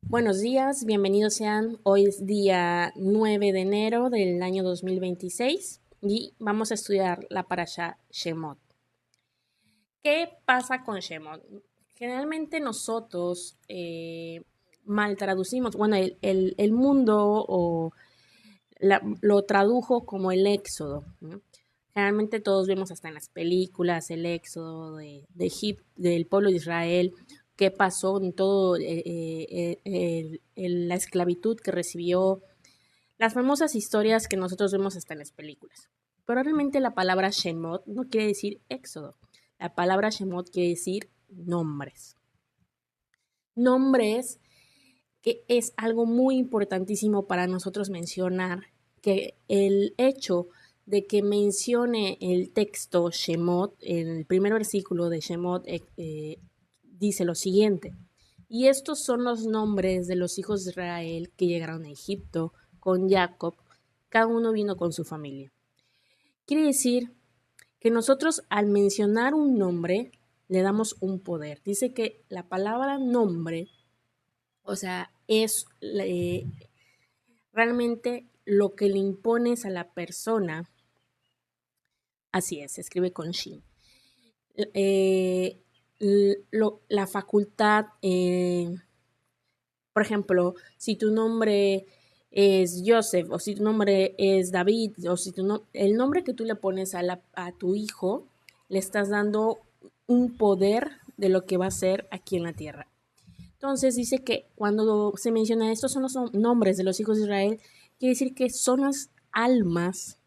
Buenos días, bienvenidos sean. Hoy es día 9 de enero del año 2026 y vamos a estudiar la parasha Shemot. ¿Qué pasa con Shemot? Generalmente nosotros mal traducimos, bueno, el mundo lo tradujo como el Éxodo, ¿no? Generalmente todos vemos hasta en las películas el éxodo de Egipto, del pueblo de Israel, qué pasó en todo la esclavitud que recibió, las famosas historias que nosotros vemos hasta en las películas. Pero realmente la palabra Shemot no quiere decir éxodo. La palabra Shemot quiere decir nombres. Nombres que es algo muy importantísimo para nosotros mencionar, que el hecho de que mencione el texto Shemot, el primer versículo de Shemot, dice lo siguiente: y estos son los nombres de los hijos de Israel que llegaron a Egipto con Jacob, cada uno vino con su familia. Quiere decir que nosotros al mencionar un nombre le damos un poder. Dice que la palabra nombre, o sea, es realmente lo que le impones a la persona. Así es, se escribe con Shin. La facultad, por ejemplo, si tu nombre es Joseph, o si tu nombre es David, o si el nombre que tú le pones a tu hijo, le estás dando un poder de lo que va a ser aquí en la tierra. Entonces dice que cuando se menciona estos son los nombres de los hijos de Israel, quiere decir que son las almas,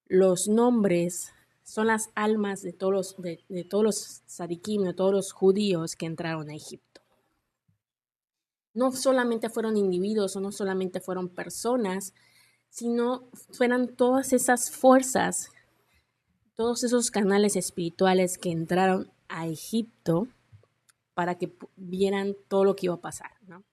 los nombres son las almas de todos los sadiquim, de todos los judíos que entraron a Egipto. No solamente fueron individuos o no solamente fueron personas, sino fueran todas esas fuerzas, todos esos canales espirituales que entraron a Egipto para que vieran todo lo que iba a pasar, ¿no?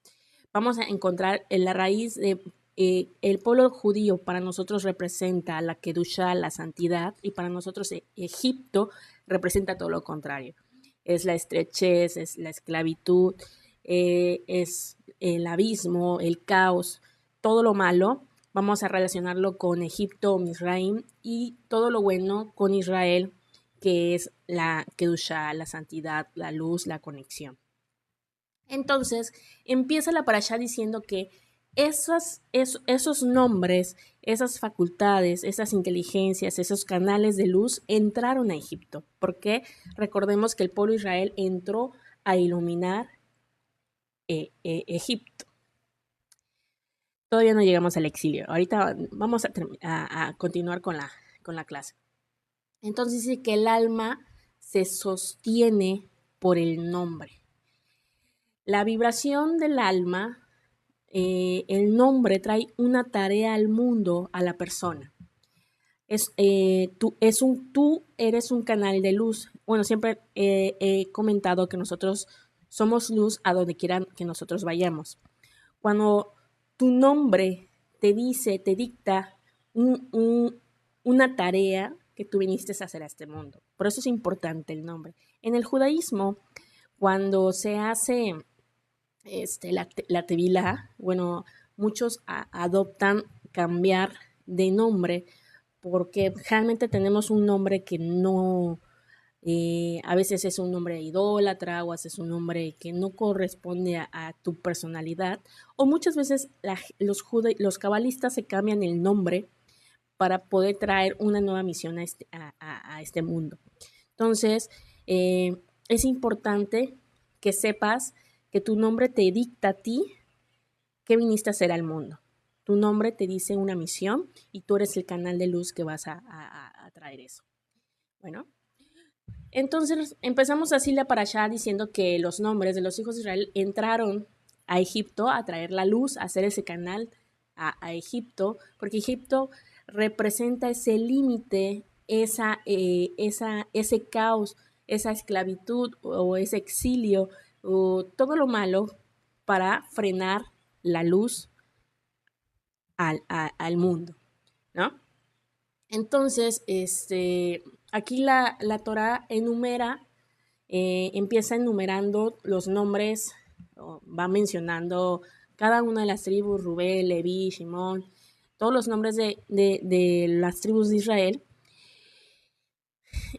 Vamos a encontrar en la raíz de el pueblo judío para nosotros representa la kedusha, la santidad, y para nosotros Egipto representa todo lo contrario. Es la estrechez, es la esclavitud, es el abismo, el caos, todo lo malo. Vamos a relacionarlo con Egipto, Misraim, y todo lo bueno con Israel, que es la kedusha, la santidad, la luz, la conexión. Entonces, empieza la parashá diciendo que esos nombres, esas facultades, esas inteligencias, esos canales de luz entraron a Egipto. Porque recordemos que el pueblo de Israel entró a iluminar Egipto. Todavía no llegamos al exilio. Ahorita vamos a continuar con la clase. Entonces dice que el alma se sostiene por el nombre. La vibración del alma, el nombre trae una tarea al mundo, a la persona. Tú eres un canal de luz. Bueno, siempre he comentado que nosotros somos luz a donde quieran que nosotros vayamos. Cuando tu nombre te dice, te dicta una tarea que tú viniste a hacer a este mundo. Por eso es importante el nombre. En el judaísmo, cuando se hace la tevilá, bueno, muchos adoptan cambiar de nombre porque realmente tenemos un nombre que no, a veces es un nombre idólatra o a veces es un nombre que no corresponde a tu personalidad, o muchas veces los cabalistas se cambian el nombre para poder traer una nueva misión a este mundo. Entonces, es importante que sepas que tu nombre te dicta a ti qué viniste a hacer al mundo. Tu nombre te dice una misión y tú eres el canal de luz que vas a traer eso. Bueno, entonces empezamos así la parashá diciendo que los nombres de los hijos de Israel entraron a Egipto a traer la luz, a hacer ese canal a Egipto, porque Egipto representa ese límite, ese caos, esa esclavitud o ese exilio o todo lo malo para frenar la luz al mundo, ¿no? Entonces, aquí la Torah enumera, empieza enumerando los nombres va mencionando cada una de las tribus, Rubén, Leví, Shimón, todos los nombres de las tribus de Israel,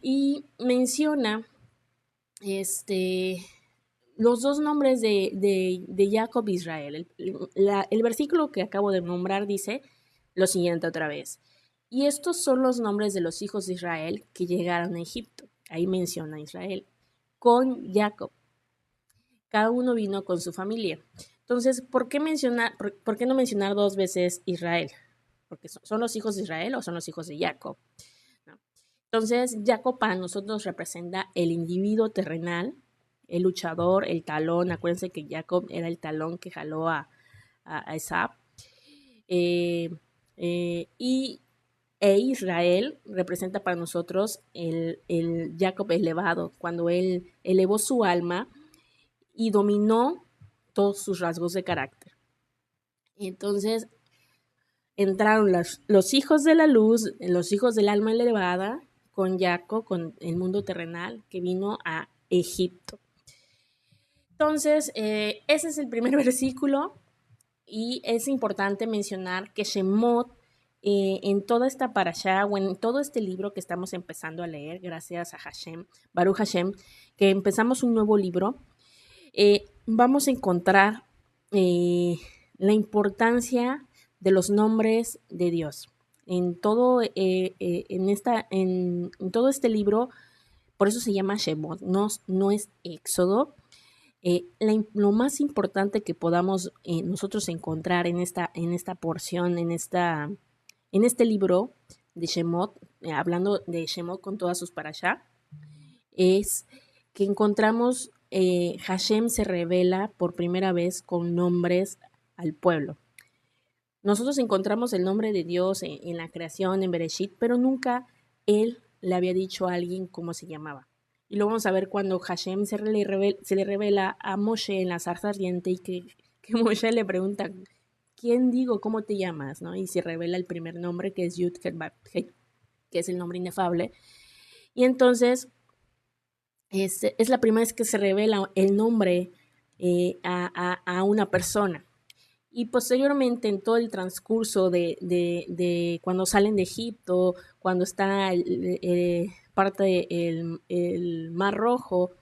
y menciona los dos nombres de Jacob e Israel. El versículo que acabo de nombrar dice lo siguiente otra vez. Y estos son los nombres de los hijos de Israel que llegaron a Egipto. Ahí menciona Israel. Con Jacob. Cada uno vino con su familia. Entonces, ¿por qué no mencionar dos veces Israel? Porque son los hijos de Israel o son los hijos de Jacob. ¿No? Entonces, Jacob para nosotros representa el individuo terrenal, el luchador, el talón. Acuérdense que Jacob era el talón que jaló a Esab. Y Israel representa para nosotros el Jacob elevado, cuando él elevó su alma y dominó todos sus rasgos de carácter. Entonces entraron los hijos de la luz, los hijos del alma elevada, con Jacob, con el mundo terrenal, que vino a Egipto. Entonces, ese es el primer versículo, y es importante mencionar que Shemot, en toda esta parashá o en todo este libro que estamos empezando a leer, gracias a Hashem, Baruch Hashem, que empezamos un nuevo libro, vamos a encontrar la importancia de los nombres de Dios. En todo, en todo este libro, por eso se llama Shemot, no es Éxodo. Lo más importante que podamos nosotros encontrar en esta porción, en este libro de Shemot, hablando de Shemot con todas sus parashá, es que encontramos Hashem se revela por primera vez con nombres al pueblo. Nosotros encontramos el nombre de Dios en la creación, en Bereshit, pero nunca Él le había dicho a alguien cómo se llamaba. Y lo vamos a ver cuando Hashem se le revela a Moshe en la zarza ardiente, y que Moshe le pregunta, ¿quién digo? ¿Cómo te llamas? ¿No? Y se revela el primer nombre, que es Yud que es el nombre inefable. Y entonces es la primera vez que se revela el nombre a una persona. Y posteriormente, en todo el transcurso de cuando salen de Egipto, cuando está parte del Mar Rojo,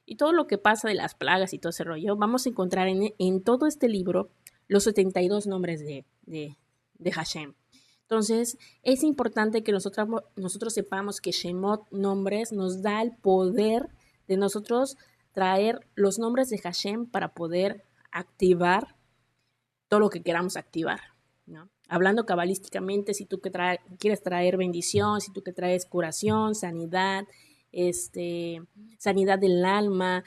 y todo lo que pasa de las plagas y todo ese rollo, vamos a encontrar en todo este libro los 72 nombres de Hashem. Entonces, es importante que nosotros sepamos que Shemot, nombres, nos da el poder de nosotros traer los nombres de Hashem para poder activar todo lo que queramos activar, ¿no? Hablando cabalísticamente, si tú quieres traer bendición, si tú que traes curación, sanidad, sanidad del alma,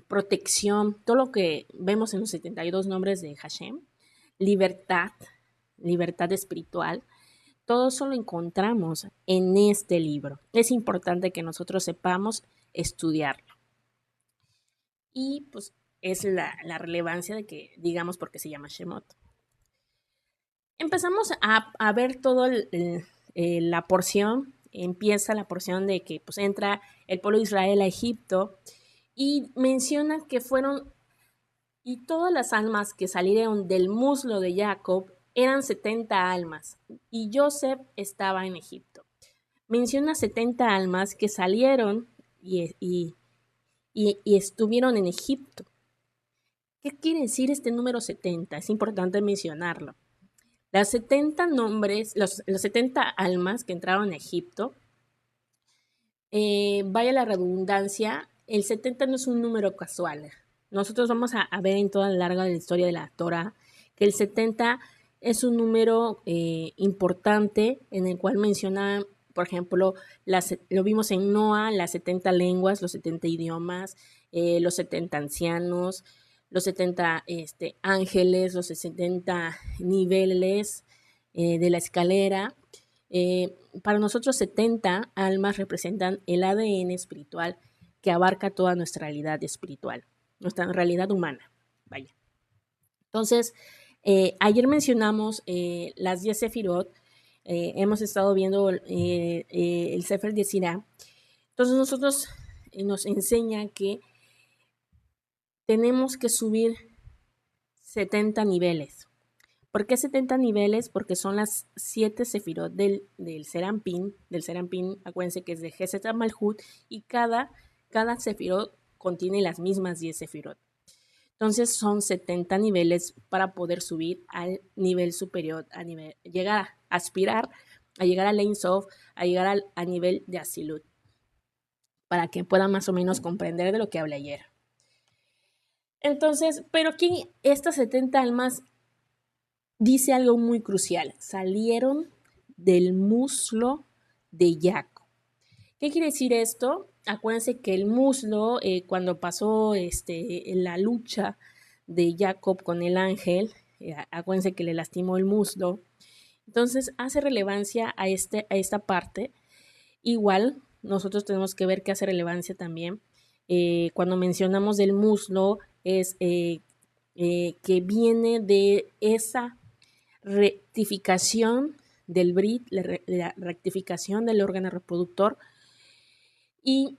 protección, todo lo que vemos en los 72 nombres de Hashem, libertad espiritual, todo eso lo encontramos en este libro. Es importante que nosotros sepamos estudiarlo. Y pues es la relevancia de que digamos por qué se llama Shemot. Empezamos a ver todo la porción. Empieza la porción de que pues entra el pueblo de Israel a Egipto, y menciona que fueron, y todas las almas que salieron del muslo de Jacob eran 70 almas, y Joseph estaba en Egipto. Menciona 70 almas que salieron y estuvieron en Egipto. ¿Qué quiere decir este número 70? Es importante mencionarlo. Las 70 nombres, los 70 almas que entraron a Egipto, vaya la redundancia, el 70 no es un número casual. Nosotros vamos a ver en toda la larga de la historia de la Torah que el 70 es un número importante, en el cual menciona, por ejemplo, lo vimos en Noah, las 70 lenguas, los 70 idiomas, los 70 ancianos, los 70 ángeles, los 70 niveles de la escalera. Para nosotros 70 almas representan el ADN espiritual que abarca toda nuestra realidad espiritual, nuestra realidad humana. Vaya. Entonces, ayer mencionamos las 10 Sefirot, hemos estado viendo el Sefer Yetzirah. Entonces nosotros nos enseña que tenemos que subir 70 niveles. ¿Por qué 70 niveles? Porque son las 7 sefirot del Serampín. Del Serampín, acuérdense que es de Geset a Malhut, y cada sefirot contiene las mismas 10 sefirot. Entonces son 70 niveles para poder subir al nivel superior, llegar a aspirar, a llegar al Ein Sof, a llegar a nivel de Asilut, para que puedan más o menos comprender de lo que hablé ayer. Entonces, pero aquí estas 70 almas dice algo muy crucial: salieron del muslo de Jacob. ¿Qué quiere decir esto? Acuérdense que el muslo, cuando pasó la lucha de Jacob con el ángel, acuérdense que le lastimó el muslo. Entonces hace relevancia a esta parte. Igual nosotros tenemos que ver que hace relevancia también cuando mencionamos del muslo, es que viene de esa rectificación del Brit, la rectificación del órgano reproductor. Y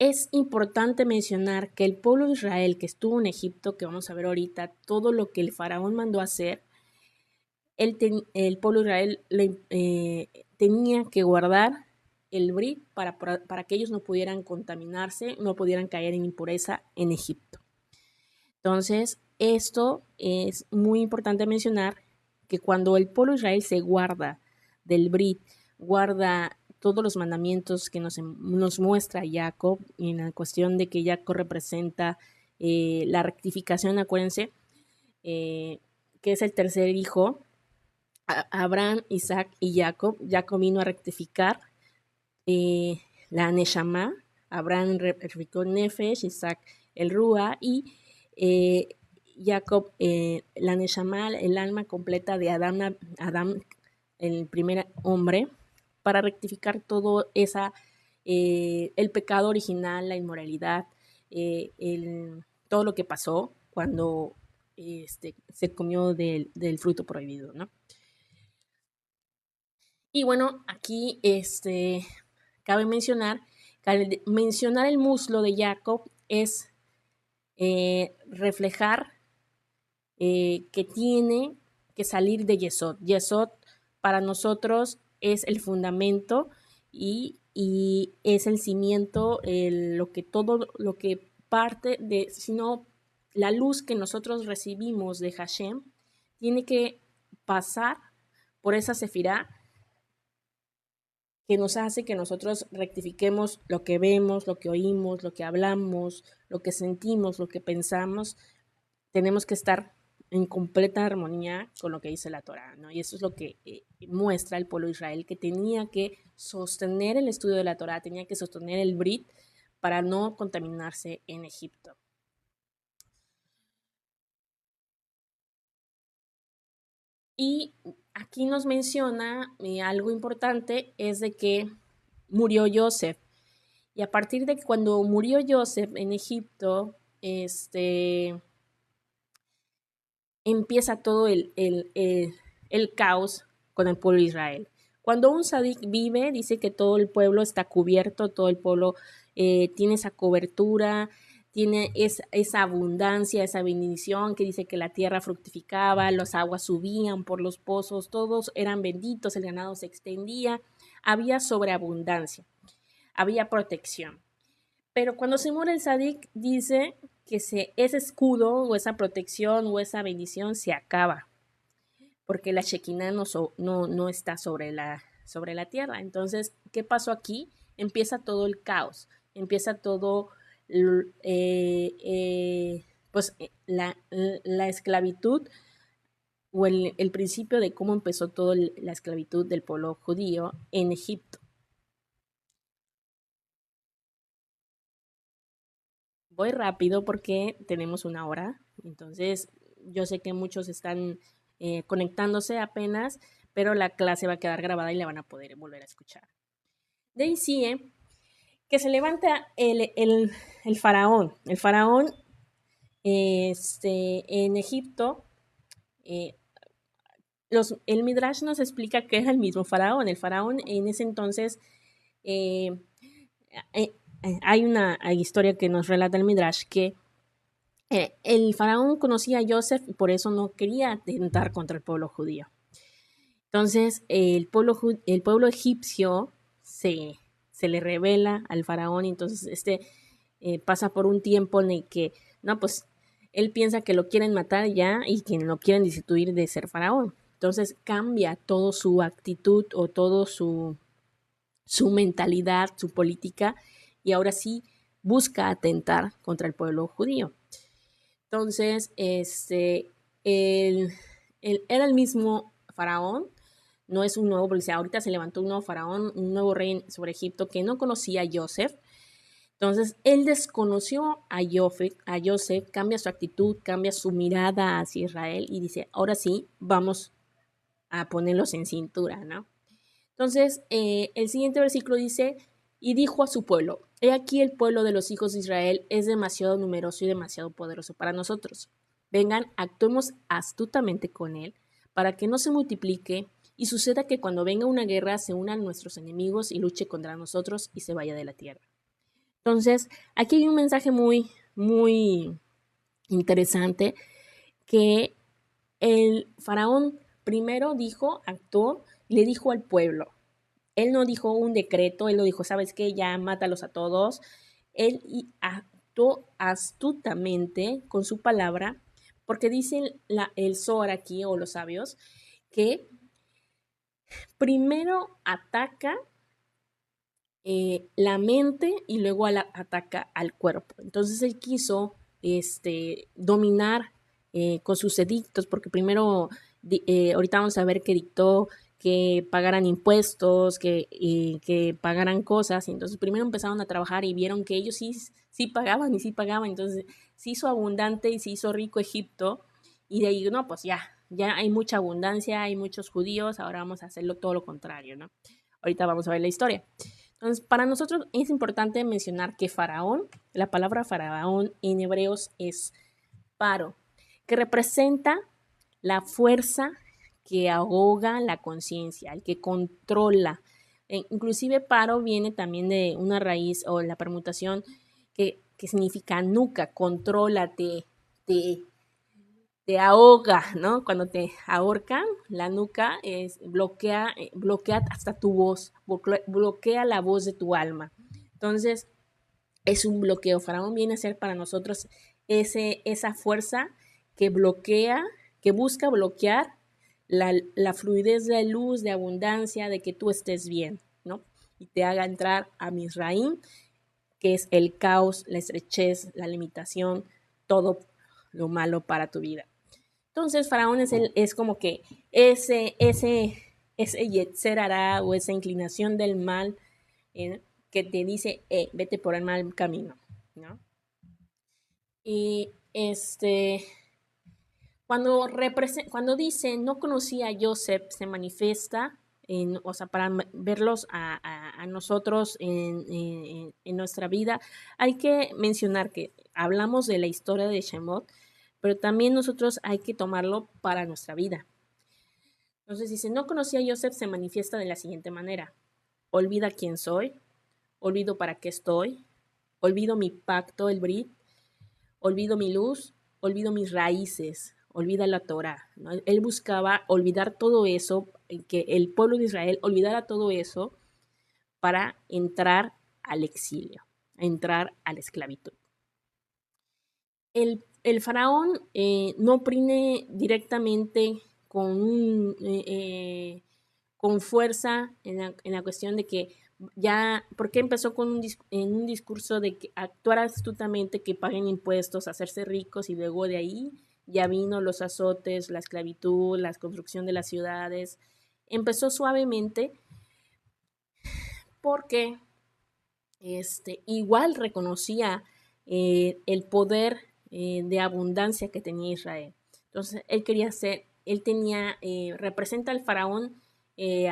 es importante mencionar que el pueblo de Israel que estuvo en Egipto, que vamos a ver ahorita, todo lo que el faraón mandó a hacer, el pueblo de Israel tenía que guardar el Brit para que ellos no pudieran contaminarse, no pudieran caer en impureza en Egipto. Entonces, esto es muy importante mencionar, que cuando el pueblo de Israel se guarda del Brit, guarda todos los mandamientos que nos muestra Jacob, en la cuestión de que Jacob representa la rectificación, acuérdense, que es el tercer hijo, Abraham, Isaac y Jacob. Jacob vino a rectificar la Neshama, Abraham rectificó Nefesh, Isaac el Rúa, y Jacob la Neshama, el alma completa de Adán, el primer hombre, para rectificar todo el pecado original, la inmoralidad, todo lo que pasó cuando se comió del fruto prohibido, ¿no? Y bueno, aquí cabe mencionar que al mencionar el muslo de Jacob es reflejar que tiene que salir de Yesod. Yesod para nosotros es el fundamento y es el cimiento, todo lo que parte de, sino la luz que nosotros recibimos de Hashem tiene que pasar por esa sefirá que nos hace que nosotros rectifiquemos lo que vemos, lo que oímos, lo que hablamos, lo que sentimos, lo que pensamos. Tenemos que estar en completa armonía con lo que dice la Torá, ¿no? Y eso es lo que muestra el pueblo de Israel, que tenía que sostener el estudio de la Torá, tenía que sostener el Brit para no contaminarse en Egipto. Y aquí nos menciona algo importante, es de que murió Joseph. Y a partir de que cuando murió Joseph en Egipto, empieza todo el caos con el pueblo de Israel. Cuando un sadik vive, dice que todo el pueblo está cubierto, todo el pueblo tiene esa cobertura, tiene esa abundancia, esa bendición, que dice que la tierra fructificaba, las aguas subían por los pozos, todos eran benditos, el ganado se extendía, había sobreabundancia, había protección. Pero cuando se muere el sadik, dice que ese escudo o esa protección o esa bendición se acaba, porque la Shekinah no está sobre la tierra. Entonces, ¿qué pasó aquí? Empieza todo el caos, empieza todo la esclavitud, o el principio de cómo empezó toda la esclavitud del pueblo judío en Egipto. Voy rápido porque tenemos una hora, entonces yo sé que muchos están conectándose apenas, pero la clase va a quedar grabada y la van a poder volver a escuchar. De ahí sigue que se levanta el faraón. El faraón en Egipto, el Midrash nos explica que era el mismo faraón. El faraón en ese entonces eh, hay una historia que nos relata el Midrash que el faraón conocía a Joseph y por eso no quería atentar contra el pueblo judío. Entonces el pueblo egipcio se le revela al faraón y entonces pasa por un tiempo en el que, no, pues él piensa que lo quieren matar ya y que lo quieren destituir de ser faraón. Entonces cambia todo su actitud o todo su mentalidad, su política, y ahora sí busca atentar contra el pueblo judío. Entonces, era el mismo faraón, no es un nuevo, porque ahorita se levantó un nuevo faraón, un nuevo rey sobre Egipto que no conocía a Joseph. Entonces, él desconoció a Joseph, cambia su actitud, cambia su mirada hacia Israel y dice, ahora sí, vamos a ponerlos en cintura, ¿no? Entonces, el siguiente versículo dice, y dijo a su pueblo, he aquí el pueblo de los hijos de Israel es demasiado numeroso y demasiado poderoso para nosotros. Vengan, actuemos astutamente con él, para que no se multiplique y suceda que cuando venga una guerra se unan nuestros enemigos y luche contra nosotros y se vaya de la tierra. Entonces, aquí hay un mensaje muy, muy interesante que el faraón primero actuó, le dijo al pueblo. Él no dijo un decreto, él no dijo, ¿sabes qué? Ya mátalos a todos. Él actuó astutamente con su palabra, porque dice el Zohar aquí, o los sabios, que primero ataca la mente y luego ataca al cuerpo. Entonces él quiso dominar con sus edictos, porque primero, ahorita vamos a ver que dictó que pagaran impuestos, que pagaran cosas, y entonces primero empezaron a trabajar y vieron que ellos sí pagaban y sí pagaban, entonces se hizo abundante y se hizo rico Egipto, y de ahí, no, pues ya hay mucha abundancia, hay muchos judíos, ahora vamos a hacerlo todo lo contrario, ¿no? Ahorita vamos a ver la historia. Entonces, para nosotros es importante mencionar que faraón, la palabra faraón en hebreos es paro, que representa la fuerza que ahoga la conciencia, el que controla. Inclusive paro viene también de una raíz o la permutación que significa nuca, contrólate, te ahoga, ¿no? Cuando te ahorcan, la nuca bloquea hasta tu voz, bloquea la voz de tu alma. Entonces, es un bloqueo. Faraón viene a ser para nosotros esa fuerza que bloquea, que busca bloquear la fluidez de luz, de abundancia, de que tú estés bien, ¿no? Y te haga entrar a Misraim, que es el caos, la estrechez, la limitación, todo lo malo para tu vida. Entonces, Faraón es como que ese Yetzer Hará o esa inclinación del mal que te dice, vete por el mal camino, ¿no? Y cuando dice, no conocía a Joseph, se manifiesta, o sea, para verlos a nosotros en nuestra vida, hay que mencionar que hablamos de la historia de Shemot, pero también nosotros hay que tomarlo para nuestra vida. Entonces dice, no conocía a Joseph, se manifiesta de la siguiente manera. Olvida quién soy, olvido para qué estoy, olvido mi pacto, el Brit, olvido mi luz, olvido mis raíces, olvida la Torah, ¿no? Él buscaba olvidar todo eso, que el pueblo de Israel olvidara todo eso para entrar al exilio, entrar a la esclavitud. El faraón no oprime directamente con fuerza en la cuestión de que porque empezó en un discurso de que actuar astutamente, que paguen impuestos, hacerse ricos, y luego de ahí ya vino los azotes, la esclavitud, la construcción de las ciudades. Empezó suavemente porque igual reconocía el poder de abundancia que tenía Israel. Entonces él tenía, representa al faraón,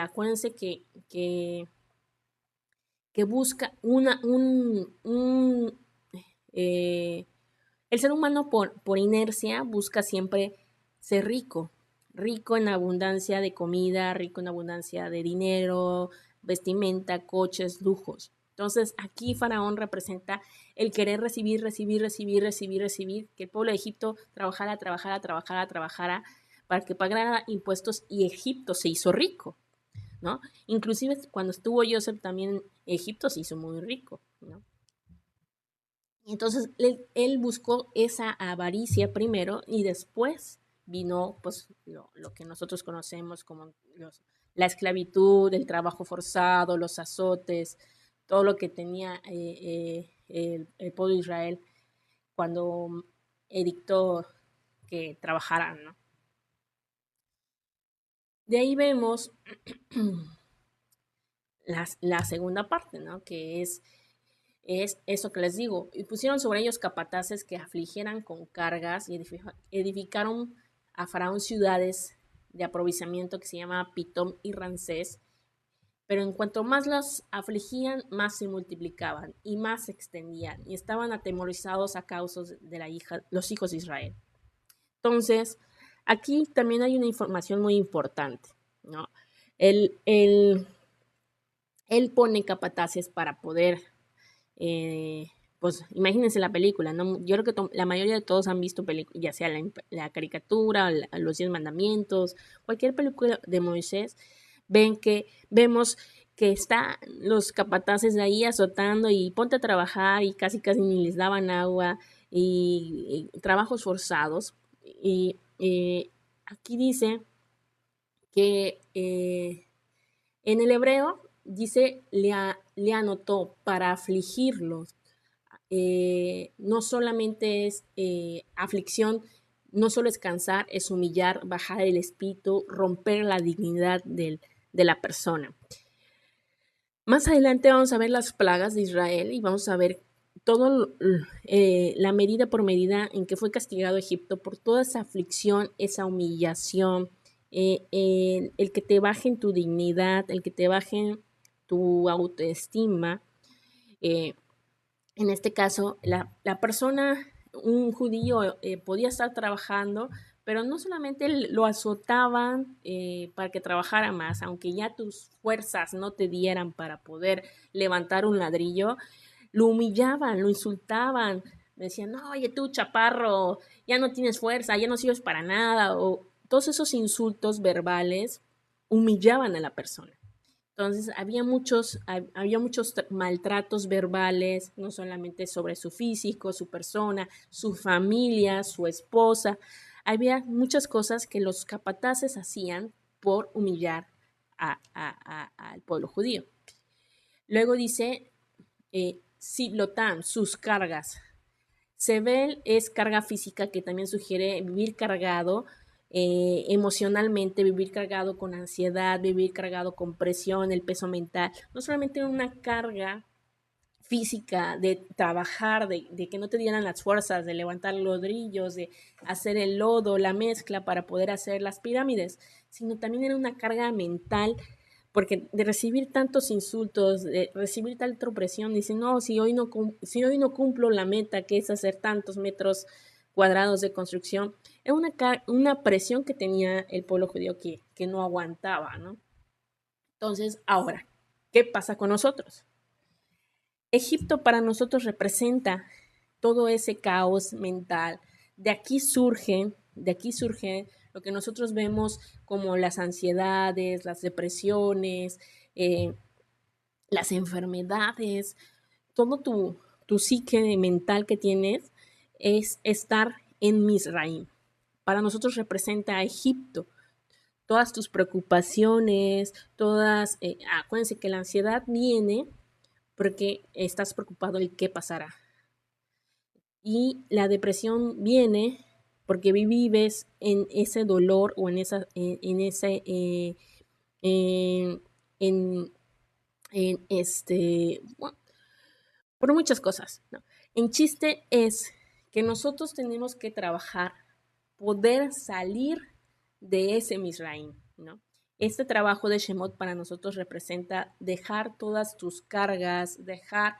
acuérdense que busca el ser humano por inercia busca siempre ser rico, rico en abundancia de comida, rico en abundancia de dinero, vestimenta, coches, lujos. Entonces, aquí Faraón representa el querer recibir, que el pueblo de Egipto trabajara para que pagara impuestos y Egipto se hizo rico, ¿no? Inclusive cuando estuvo Joseph también, Egipto se hizo muy rico, ¿no? Y entonces él buscó esa avaricia primero y después vino pues lo que nosotros conocemos como la esclavitud, el trabajo forzado, los azotes, todo lo que tenía el pueblo de Israel cuando edictó que trabajaran, ¿no? De ahí vemos la segunda parte, ¿no? Que es eso que les digo. Y pusieron sobre ellos capataces que afligieran con cargas y edificaron a Faraón ciudades de aprovisionamiento que se llama Pitom y Ramsés. Pero en cuanto más los afligían, más se multiplicaban y más se extendían y estaban atemorizados a causa de los hijos de Israel. Entonces, aquí también hay una información muy importante, ¿no? Él, él, él pone capataces para poder pues imagínense la película, ¿no? Yo creo que la mayoría de todos han visto películas, ya sea la caricatura, los 10 mandamientos, cualquier película de Moisés, vemos que están los capataces de ahí azotando y ponte a trabajar y casi ni les daban agua y trabajos forzados. Y aquí dice que en el hebreo dice le anotó para afligirlos. No solamente es aflicción, no solo es cansar, es humillar, bajar el espíritu, romper la dignidad de la persona. Más adelante vamos a ver las plagas de Israel y vamos a ver todo la medida por medida en que fue castigado Egipto por toda esa aflicción, esa humillación, el que te bajen tu dignidad, el que te bajen tu autoestima. En este caso, la persona, un judío, podía estar trabajando, pero no solamente lo azotaban para que trabajara más, aunque ya tus fuerzas no te dieran para poder levantar un ladrillo, lo humillaban, lo insultaban, me decían, no, oye tú, chaparro, ya no tienes fuerza, ya no sirves para nada, o todos esos insultos verbales humillaban a la persona. Entonces había muchos maltratos verbales, no solamente sobre su físico, su persona, su familia, su esposa. Había muchas cosas que los capataces hacían por humillar al pueblo judío. Luego dice, Siblotam, sus cargas. Sebel es carga física que también sugiere vivir cargado emocionalmente, vivir cargado con ansiedad, vivir cargado con presión, el peso mental. No solamente una carga física de trabajar, de que no te dieran las fuerzas, de levantar los ladrillos, de hacer el lodo, la mezcla para poder hacer las pirámides, sino también era una carga mental porque de recibir tantos insultos, de recibir tanta presión, dicen, no, si hoy no cumplo la meta, que es hacer tantos metros cuadrados de construcción, es una presión que tenía el pueblo judío que no aguantaba, ¿no? Entonces, ahora, ¿qué pasa con nosotros? Egipto para nosotros representa todo ese caos mental. De aquí surge lo que nosotros vemos como las ansiedades, las depresiones, las enfermedades, todo tu psique mental que tienes es estar en Misraim. Para nosotros representa a Egipto. Todas tus preocupaciones, acuérdense que la ansiedad viene porque estás preocupado de qué pasará. Y la depresión viene porque vives en ese dolor o en ese en, bueno, por muchas cosas, ¿no? En chiste es que nosotros tenemos que trabajar, poder salir de ese Misraim, ¿no? Este trabajo de Shemot para nosotros representa dejar todas tus cargas, dejar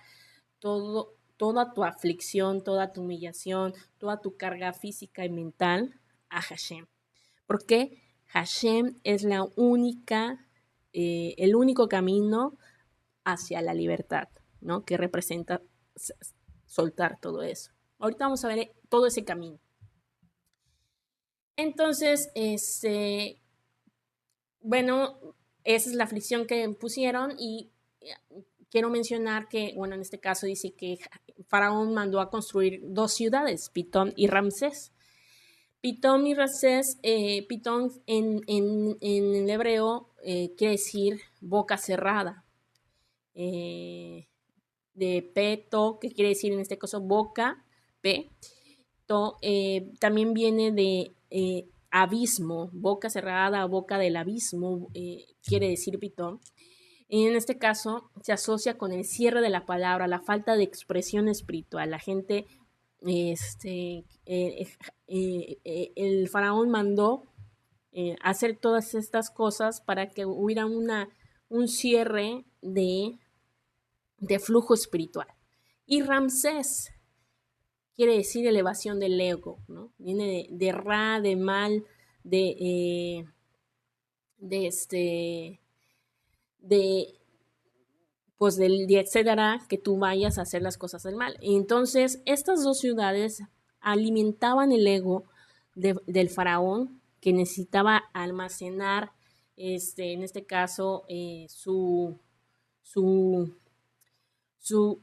toda tu aflicción, toda tu humillación, toda tu carga física y mental a Hashem. Porque Hashem es el único camino hacia la libertad, ¿no? Que representa soltar todo eso. Ahorita vamos a ver todo ese camino. Entonces, bueno, esa es la aflicción que pusieron y quiero mencionar que, bueno, en este caso dice que Faraón mandó a construir dos ciudades, Pitón y Ramsés. Pitón y Ramsés, Pitón en el hebreo quiere decir boca cerrada. De peto, que quiere decir en este caso boca, P. También viene de abismo, boca cerrada, boca del abismo, quiere decir pitón. En este caso se asocia con el cierre de la palabra, la falta de expresión espiritual. La gente, el faraón mandó hacer todas estas cosas para que hubiera un cierre de flujo espiritual. Y Ramsés quiere decir elevación del ego, ¿no? Viene de ra, de mal, de pues del etcétera, que tú vayas a hacer las cosas del mal. Y entonces, estas dos ciudades alimentaban el ego del faraón, que necesitaba almacenar, en este caso, su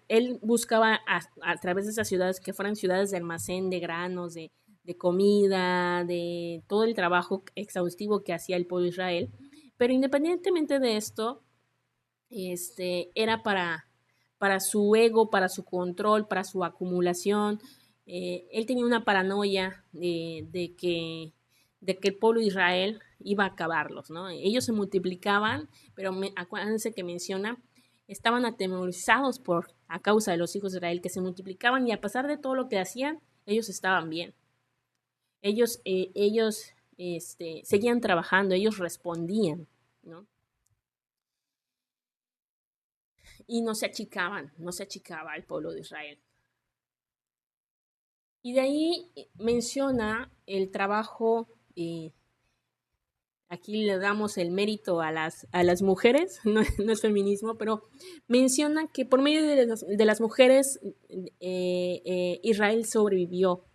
él buscaba a través de esas ciudades que fueran ciudades de almacén, de granos, de comida, de todo el trabajo exhaustivo que hacía el pueblo de Israel. Pero independientemente de esto, era para su ego, para su control, para su acumulación. Él tenía una paranoia de que el pueblo de Israel iba a acabarlos, ¿no? Ellos se multiplicaban, pero acuérdense que menciona, estaban atemorizados a causa de los hijos de Israel que se multiplicaban y a pesar de todo lo que hacían, ellos estaban bien. Ellos seguían trabajando, ellos respondían, ¿no? Y no se achicaban, no se achicaba el pueblo de Israel. Y de ahí menciona el trabajo, aquí le damos el mérito a las mujeres, no es feminismo, pero menciona que por medio de las mujeres Israel sobrevivió.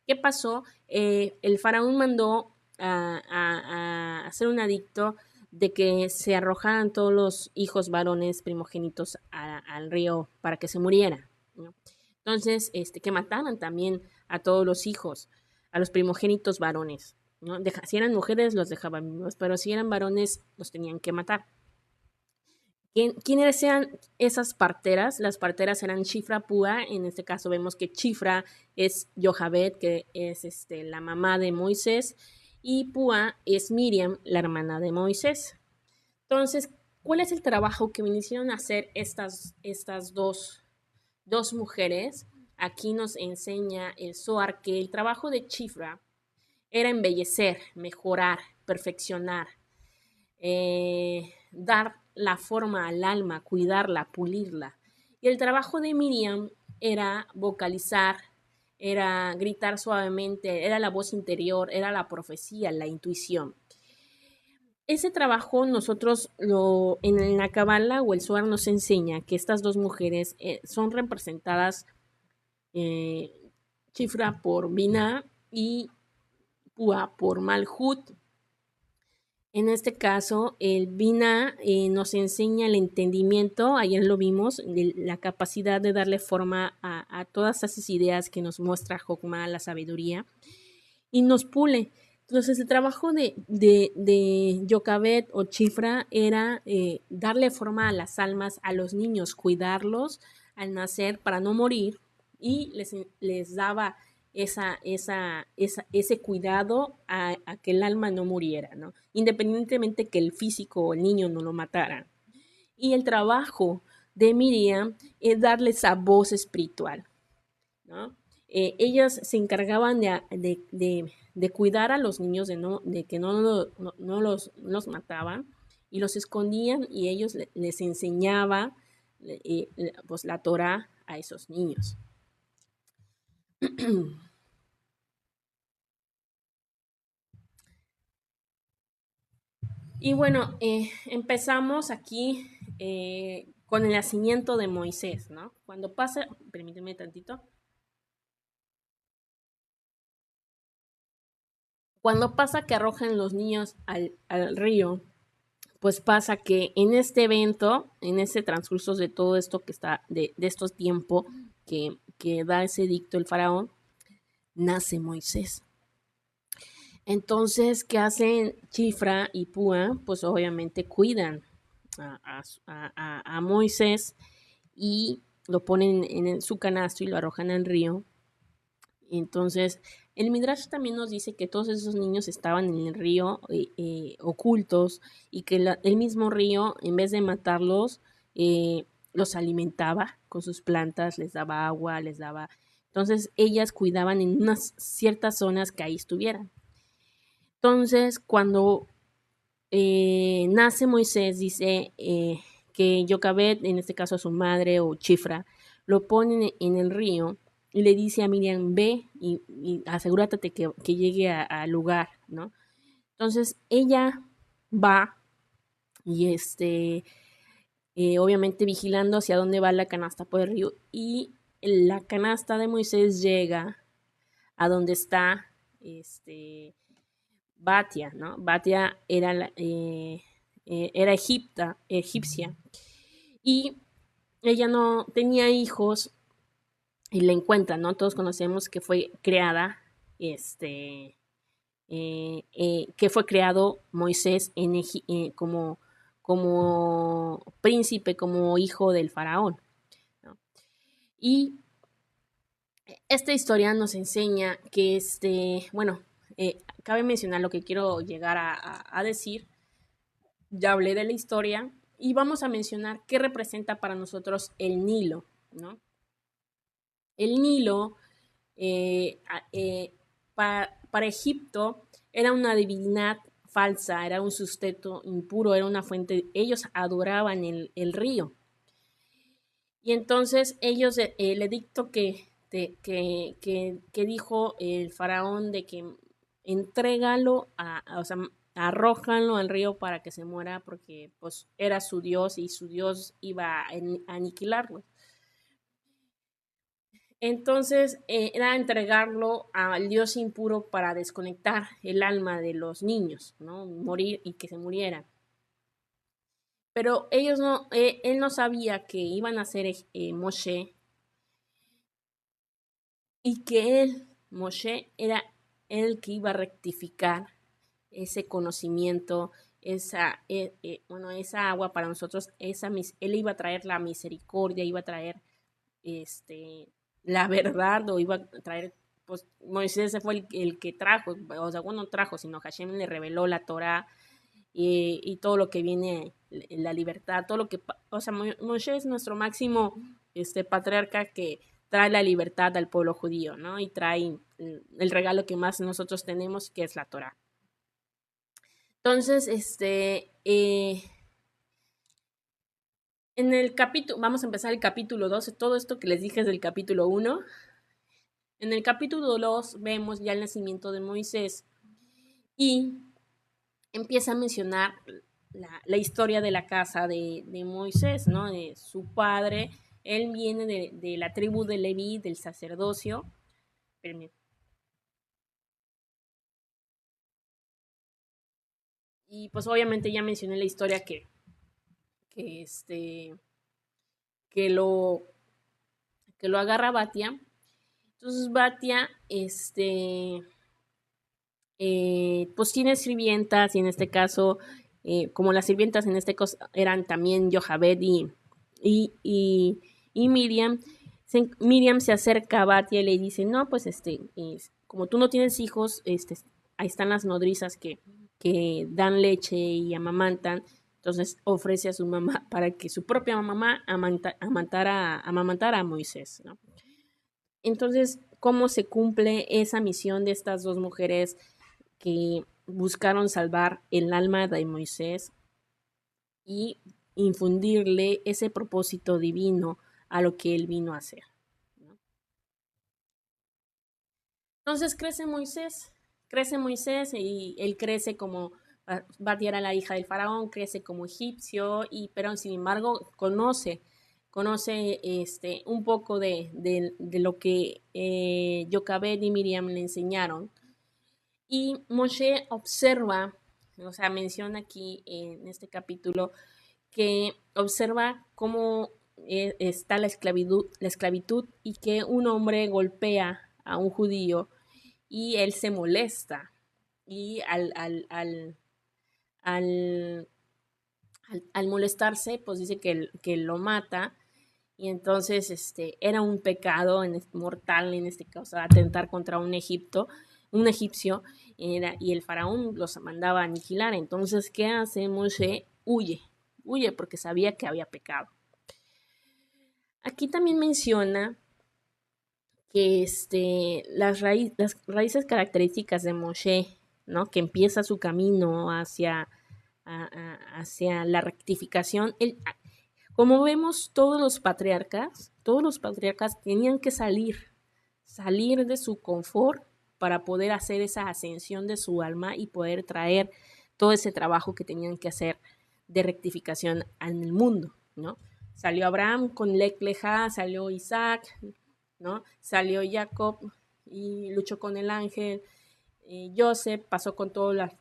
¿Qué pasó? El faraón mandó a hacer un edicto de que se arrojaran todos los hijos varones primogénitos al río para que se murieran, ¿no? Entonces, que mataran también a todos los hijos, a los primogénitos varones, ¿no? Si eran mujeres los dejaban vivos, pero si eran varones los tenían que matar. ¿Quiénes eran esas parteras? Las parteras eran Shifra Púa, en este caso vemos que Shifra es Johabed, que es la mamá de Moisés, y Púa es Miriam, la hermana de Moisés. Entonces, ¿cuál es el trabajo que vinieron a hacer estas dos mujeres? Aquí nos enseña el Zohar que el trabajo de Shifra era embellecer, mejorar, perfeccionar, dar la forma al alma, cuidarla, pulirla. Y el trabajo de Miriam era vocalizar, era gritar suavemente, era la voz interior, era la profecía, la intuición. Ese trabajo nosotros en la Kabbalah o el Zohar nos enseña que estas dos mujeres son representadas, Chifra por Binah y Pua por Malhut. En este caso, el Bina nos enseña el entendimiento, ayer lo vimos, la capacidad de darle forma a todas esas ideas que nos muestra Jokma, la sabiduría, y nos pule. Entonces, el trabajo de Yokabet o Chifra era darle forma a las almas, a los niños, cuidarlos al nacer para no morir, y les daba ese cuidado a que el alma no muriera, ¿no? Independientemente que el físico o el niño no lo matara. Y el trabajo de Miriam es darle esa voz espiritual, ¿no? Ellas se encargaban de cuidar a los niños, de que no los mataban, y los escondían, y ellos les enseñaba pues la Torah a esos niños. Y bueno, empezamos aquí con el nacimiento de Moisés, ¿no? Cuando pasa, permíteme tantito, cuando pasa que arrojan los niños al río, pues pasa que en este evento, en ese transcurso de todo esto que está, de estos tiempos que da ese dicto el faraón, nace Moisés. Entonces, ¿qué hacen Chifra y Púa? Pues obviamente cuidan a Moisés y lo ponen en su canasto y lo arrojan al río. Entonces, el Midrash también nos dice que todos esos niños estaban en el río ocultos y que el mismo río, en vez de matarlos, los alimentaba con sus plantas, les daba agua, les daba... Entonces, ellas cuidaban en unas ciertas zonas que ahí estuvieran. Entonces, cuando nace Moisés, dice que Jocabet, en este caso a su madre o Chifra, lo ponen en el río y le dice a Miriam, ve y asegúrate que llegue al lugar, ¿no? Entonces ella va y obviamente vigilando hacia dónde va la canasta por el río y la canasta de Moisés llega a donde está Batia, ¿no? Batia era egipcia y ella no tenía hijos y la encuentra, ¿no? Todos conocemos que fue creada, que fue creado Moisés como príncipe, como hijo del faraón, ¿no? Y esta historia nos enseña que, bueno, cabe mencionar lo que quiero llegar a decir. Ya hablé de la historia y vamos a mencionar qué representa para nosotros el Nilo, ¿no? El Nilo para Egipto era una divinidad falsa, era un sustento impuro, era una fuente, ellos adoraban el río. Y entonces ellos, el edicto que dijo el faraón de que entrégalo, o sea, arrójanlo al río para que se muera porque pues era su Dios y su Dios iba a aniquilarlo. Entonces era entregarlo al Dios impuro para desconectar el alma de los niños, ¿no? Morir y que se murieran. Pero ellos no, él no sabía que iban a ser Moshe y que él, Moshe, era el que iba a rectificar ese conocimiento, bueno, esa agua para nosotros, él iba a traer la misericordia, iba a traer la verdad, o iba a traer, pues Moisés fue el que trajo, o sea, bueno, no trajo, sino Hashem le reveló la Torah y todo lo que viene, la libertad, todo lo que, o sea, Moisés es nuestro máximo patriarca que trae la libertad al pueblo judío, ¿no? Y trae el regalo que más nosotros tenemos, que es la Torah. Entonces, en el capítulo, vamos a empezar el capítulo 2, todo esto que les dije es del capítulo 1. En el capítulo 2 vemos ya el nacimiento de Moisés y empieza a mencionar la historia de la casa de Moisés, ¿no? De su padre. Él viene de la tribu de Leví, del sacerdocio. Y pues obviamente ya mencioné la historia que, este, que, lo, que lo agarra Batia. Entonces Batia, pues tiene sirvientas y en este caso, como las sirvientas en este caso eran también Johabed y, y, y Miriam, Miriam se acerca a Batia y le dice, no, pues como tú no tienes hijos, ahí están las nodrizas que dan leche y amamantan, entonces ofrece a su mamá para que su propia mamá amamantara a Moisés, ¿no? Entonces, ¿cómo se cumple esa misión de estas dos mujeres que buscaron salvar el alma de Moisés y infundirle ese propósito divino a lo que él vino a hacer, ¿no? Entonces crece Moisés y él crece Bati era la hija del faraón, crece como egipcio, pero sin embargo conoce un poco de lo que Jochebed y Miriam le enseñaron. Y Moshe observa, o sea, menciona aquí en este capítulo que observa cómo está la esclavitud y que un hombre golpea a un judío y él se molesta y al, al molestarse pues dice que lo mata y entonces era un pecado mortal en este caso atentar contra un egipcio y el faraón los mandaba a aniquilar. Entonces, ¿qué hace Moshe? Huye porque sabía que había pecado. Aquí también menciona que las raíces características de Moshe, ¿no? Que empieza su camino hacia la rectificación. Como vemos, todos los patriarcas tenían que salir de su confort para poder hacer esa ascensión de su alma y poder traer todo ese trabajo que tenían que hacer de rectificación en el mundo, ¿no? Salió Abraham con Lech Leja, salió Isaac, ¿no? Salió Jacob y luchó con el ángel. Joseph pasó con todas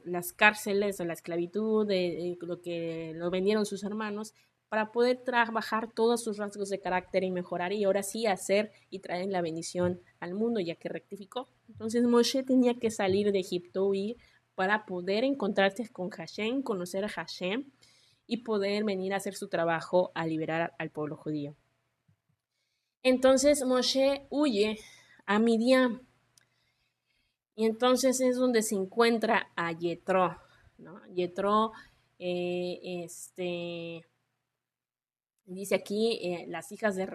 las cárceles de la esclavitud, de lo que lo vendieron sus hermanos, para poder trabajar todos sus rasgos de carácter y mejorar y ahora sí hacer y traer la bendición al mundo ya que rectificó. Entonces Moshe tenía que salir de Egipto y para poder encontrarse con Hashem, conocer a Hashem y poder venir a hacer su trabajo a liberar al pueblo judío. Entonces Moshe huye a Midian y entonces es donde se encuentra a Yetro, ¿no? Yetro, dice aquí, las hijas de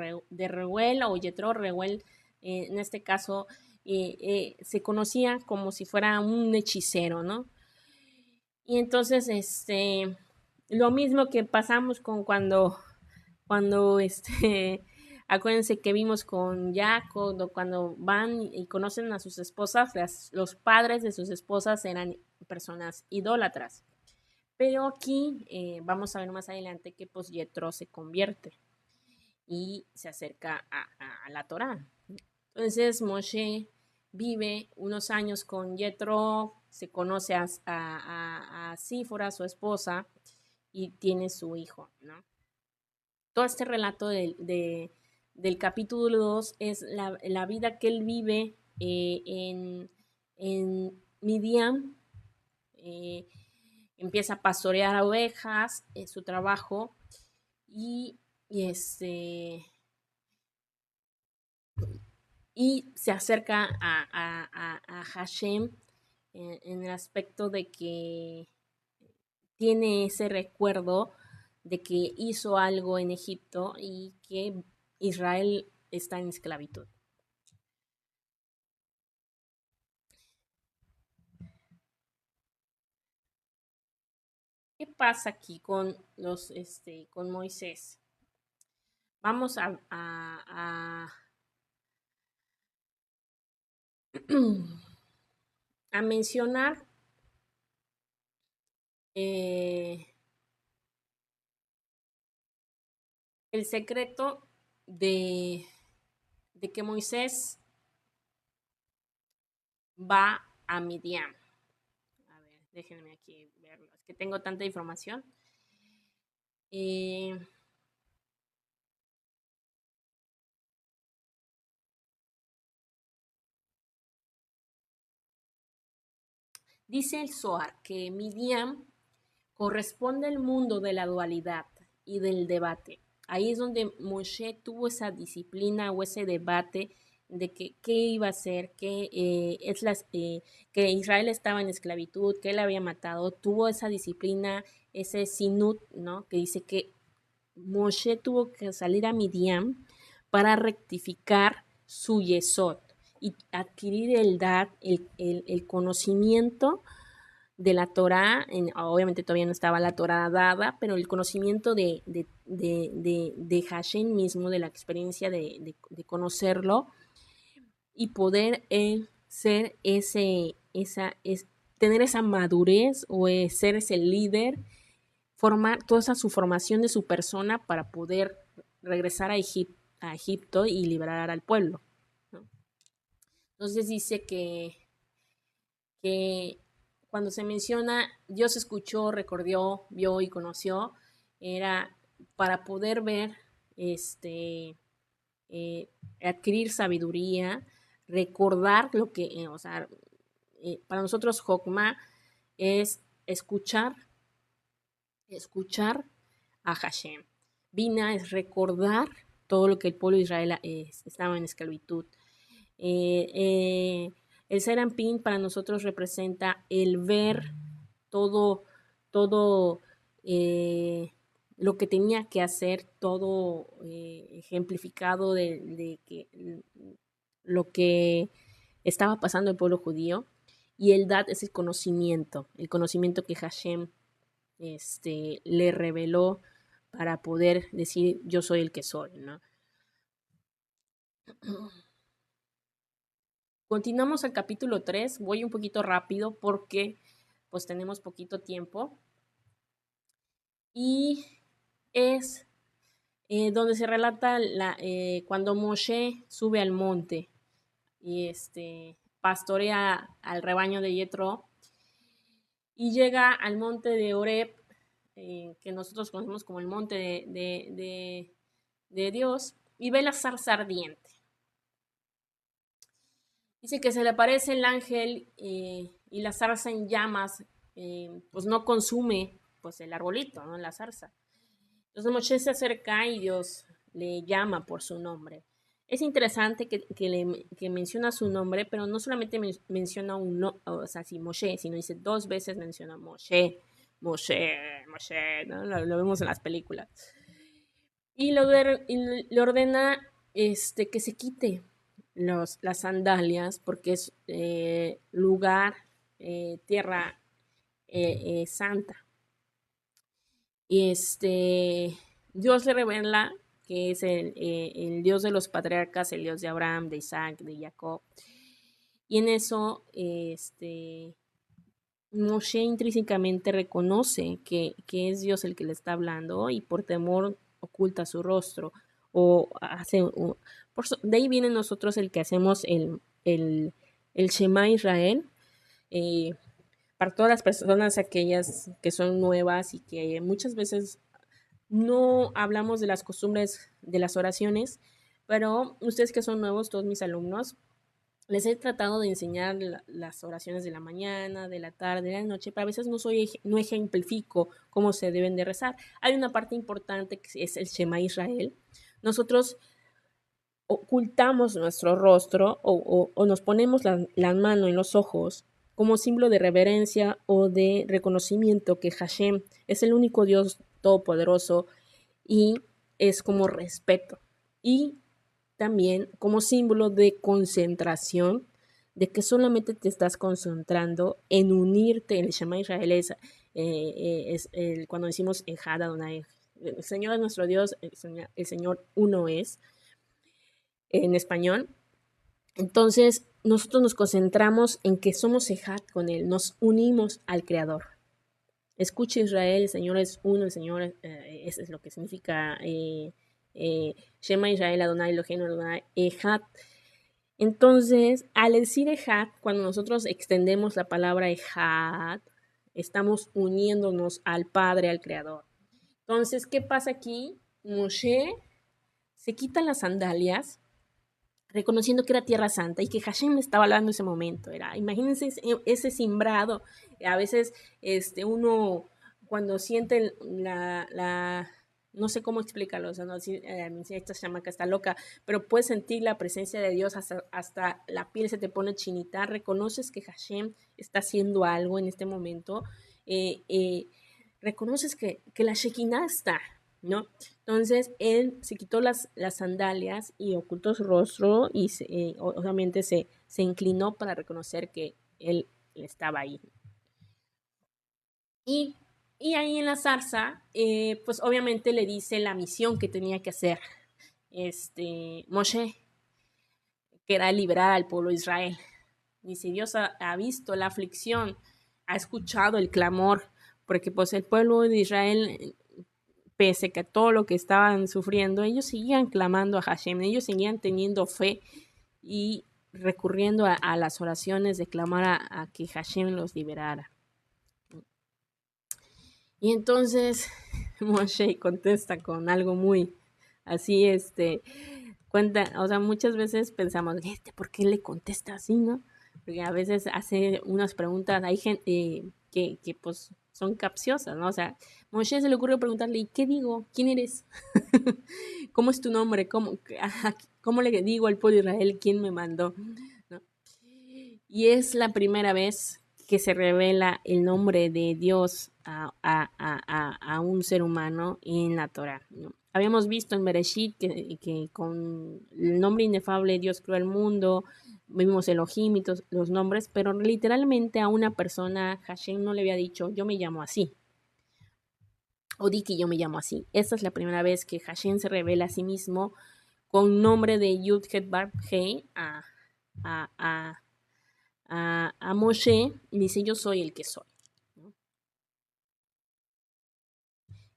Reuel o Yetro, Reuel, en este caso, se conocía como si fuera un hechicero, ¿no? Y entonces, lo mismo que pasamos con cuando acuérdense que vimos con Jacob, cuando van y conocen a sus esposas, los padres de sus esposas eran personas idólatras. Pero aquí vamos a ver más adelante que pues Yetro se convierte y se acerca a la Torá. Entonces Moshe vive unos años con Yetro, se conoce a Sífora, su esposa, y tiene su hijo, ¿no? Todo este relato del capítulo 2 es la vida que él vive en Midian. Empieza a pastorear ovejas, su trabajo, y, y, y se acerca a Hashem en el aspecto de que tiene ese recuerdo de que hizo algo en Egipto y que Israel está en esclavitud. ¿Qué pasa aquí con Moisés? Vamos a mencionar el secreto de que Moisés va a Midian. A ver, déjenme aquí verlo. Es que tengo tanta información. Dice el Zohar que Midian corresponde al mundo de la dualidad y del debate. Ahí es donde Moshe tuvo esa disciplina o ese debate de que qué iba a hacer, que Israel estaba en esclavitud, que él había matado, tuvo esa disciplina, ese sinut, ¿no? Que dice que Moshe tuvo que salir a Midian para rectificar su yesod y adquirir el conocimiento de la Torah, obviamente todavía no estaba la Torah dada, pero el conocimiento de Hashem mismo, de la experiencia de conocerlo y poder ser tener esa madurez o ser ese líder, formar toda esa su formación de su persona para poder regresar a Egipto y liberar al pueblo, ¿no? Entonces dice que cuando se menciona Dios escuchó, recordó, vio y conoció, era para poder ver, este, eh, adquirir sabiduría, recordar lo que, o sea, para nosotros Jokma es escuchar a Hashem. Bina es recordar todo lo que el pueblo de Israel estaba en esclavitud. El Serampín para nosotros representa el ver todo, todo lo que tenía que hacer, todo ejemplificado de que lo que estaba pasando el pueblo judío. Y el Dat es el conocimiento que Hashem le reveló para poder decir yo soy el que soy, ¿no? Continuamos al capítulo 3, voy un poquito rápido porque pues tenemos poquito tiempo y es donde se relata cuando Moshe sube al monte y pastorea al rebaño de Yetro y llega al monte de Oreb, que nosotros conocemos como el monte de Dios, y ve la zarza ardiente. Dice que se le aparece el ángel y la zarza en llamas, pues no consume pues el arbolito, ¿no? La zarza. Entonces Moshe se acerca y Dios le llama por su nombre. Es interesante que menciona su nombre, pero no solamente menciona uno, o sea, sí, Moshe, sino dice 2 veces menciona Moshe, Moshe, Moshe, ¿no? Lo vemos en las películas. Y le ordena que se quite las sandalias porque es lugar, tierra santa. Y Dios le revela que es el Dios de los patriarcas, el Dios de Abraham, de Isaac, de Jacob. Y en eso, Moshe intrínsecamente reconoce que es Dios el que le está hablando y por temor oculta su rostro o hace... de ahí viene nosotros el que hacemos el Shema Israel. Eh, para todas las personas aquellas que son nuevas y que muchas veces no hablamos de las costumbres de las oraciones, pero ustedes que son nuevos, todos mis alumnos, les he tratado de enseñar las oraciones de la mañana, de la tarde, de la noche, pero a veces no ejemplifico cómo se deben de rezar. Hay una parte importante que es el Shema Israel. Nosotros ocultamos nuestro rostro o nos ponemos la mano en los ojos como símbolo de reverencia o de reconocimiento que Hashem es el único Dios todopoderoso y es como respeto. Y también como símbolo de concentración, de que solamente te estás concentrando en unirte. El Shema Israel cuando decimos Ejad Adonai, el Señor es nuestro Dios, el Señor uno es, en español. Entonces, nosotros nos concentramos en que somos Ejad con Él, nos unimos al Creador. Escucha Israel, el Señor es uno, el Señor eso es lo que significa Shema Israel, Adonai Eloheinu, Adonai Ejad. Entonces, al decir Ejad, cuando nosotros extendemos la palabra Ejad, estamos uniéndonos al Padre, al Creador. Entonces, ¿qué pasa aquí? Moshe se quita las sandalias, reconociendo que era Tierra Santa y que Hashem le estaba hablando en ese momento. Imagínense ese simbrado. A veces uno cuando siente no sé cómo explicarlo, o sea, no decir, esta chamaca está loca, pero puedes sentir la presencia de Dios, hasta la piel se te pone chinita, reconoces que Hashem está haciendo algo en este momento, reconoces que la Shekinah está, ¿no? Entonces él se quitó las sandalias y ocultó su rostro y obviamente se inclinó para reconocer que él estaba ahí. Y ahí en la zarza, pues obviamente le dice la misión que tenía que hacer Moshe, que era liberar al pueblo de Israel. Dice, Dios ha visto la aflicción ha escuchado el clamor, porque pues el pueblo de Israel, pese a todo lo que estaban sufriendo, ellos seguían clamando a Hashem, ellos seguían teniendo fe y recurriendo a las oraciones de clamar a que Hashem los liberara. Y entonces Moshe contesta con algo muy así, cuenta, o sea, muchas veces pensamos, ¿por qué le contesta así, no? Porque a veces hace unas preguntas, hay gente que pues son capciosas, ¿no? O sea, Moshe se le ocurre preguntarle, ¿y qué digo? ¿Quién eres? ¿Cómo es tu nombre? ¿Cómo le digo al pueblo de Israel quién me mandó? ¿No? Y es la primera vez que se revela el nombre de Dios a un ser humano en la Torah, ¿no? Habíamos visto en Bereshit que con el nombre inefable Dios creó el mundo, vimos Elohim y los nombres, pero literalmente a una persona Hashem no le había dicho, yo me llamo así, o di que yo me llamo así. Esta es la primera vez que Hashem se revela a sí mismo con nombre de Yud Het Bar Hei a, a, a Moshe y dice, yo soy el que soy, ¿no?